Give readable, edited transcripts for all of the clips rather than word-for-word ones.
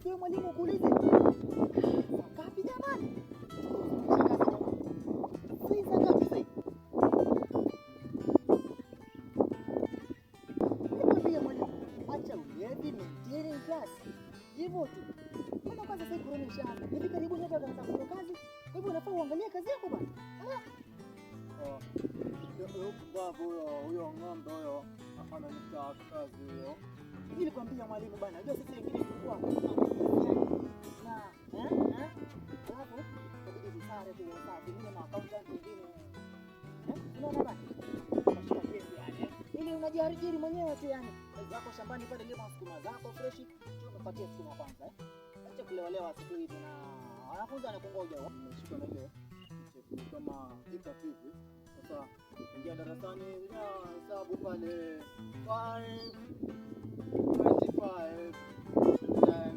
vipi wewe mwalimu kuulize? Ngapi jamani? Sasa ngapi sasa? Nikwambia mwalimu, acha ulevi, maintain class. Hivyo tu. Mbona kwanza sasa kuroni mshahara? Hivi karibuni hata utaanza kufanya kazi. Kwa hivyo unafaa uangalie kazi yako bwana. Babu huyo ng'ombe huyo ananitaka kazi hiyo. Nilikwambia mwalimu bwana, unajua sisi wengine tulikuwa na alafu inabidi tusare tu saa zingine na accountant wengine. Unaona bwana? Unashika kesi yani. Ili unajiharikiri mwenyewe tu yani. Zako shambani pale lima sukuma zako fresh, unapatia sukuma kwanza Acha kulewalewa siku hizi na wanafunzi wanakungoja. Nimeshika na ile kama hika hivi. Sasa ingia darasani hesabu pale 5 25 then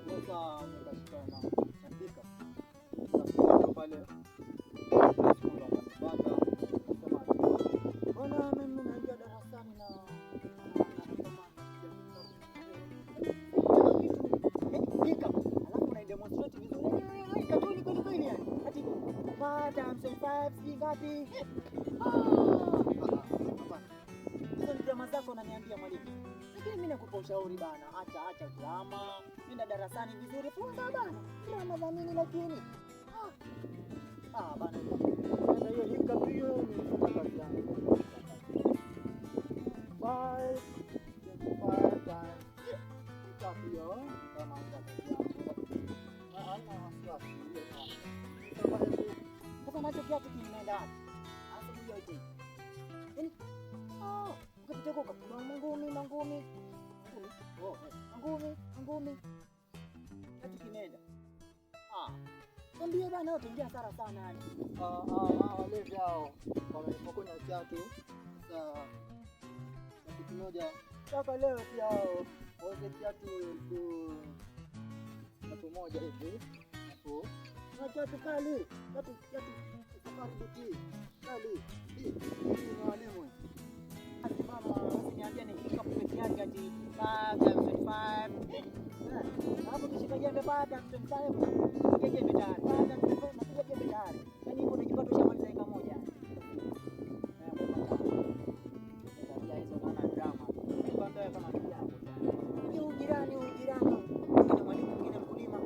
sasa nikashika na andika. Sasa pale skuli wanapata kusema bwana mimi naingia darasani na demonstrate vizuri. Katuni kweli yani. Ati pata 5 ngapi? Hizo ni drama zako unaniambia mwalimu. Lakini mimi nakupa ushauri bana, acha drama. Nenda darasani vizuri, funza bana. Drama za nini lakini? Bana. Sasa hiyo hika hiyo ni kazi yangu. 5 times hiyo kama sasa nacho kiatu kimeenda wapi? Asubuhi yote. Yaani ukapita kwa mangumi. Mangumi. Kiatu kimeenda. Mwambie bana utaingia hasara sana yani. Wale vyao wamenipokonya kiatu. Sasa kitu kimoja. Sasa leo pia wauze kiatu moja hivi. Hapo na kiatu kali. Kiatu safari buti. Kali. Hii ni mwalimu. Mama usiniambie nikishika peke yake ati 5 hapo kishika jembe baada ya 25 jembe tayari. Baada ya 25 napiga jembe tayari. Yaani hiyo unajipata ushamaliza dakika moja. Hizo naona drama. Nikwambia kama kijana. Ni ujirani. Kuna mwalimu mwingine mkulima.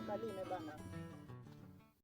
Kalime bana.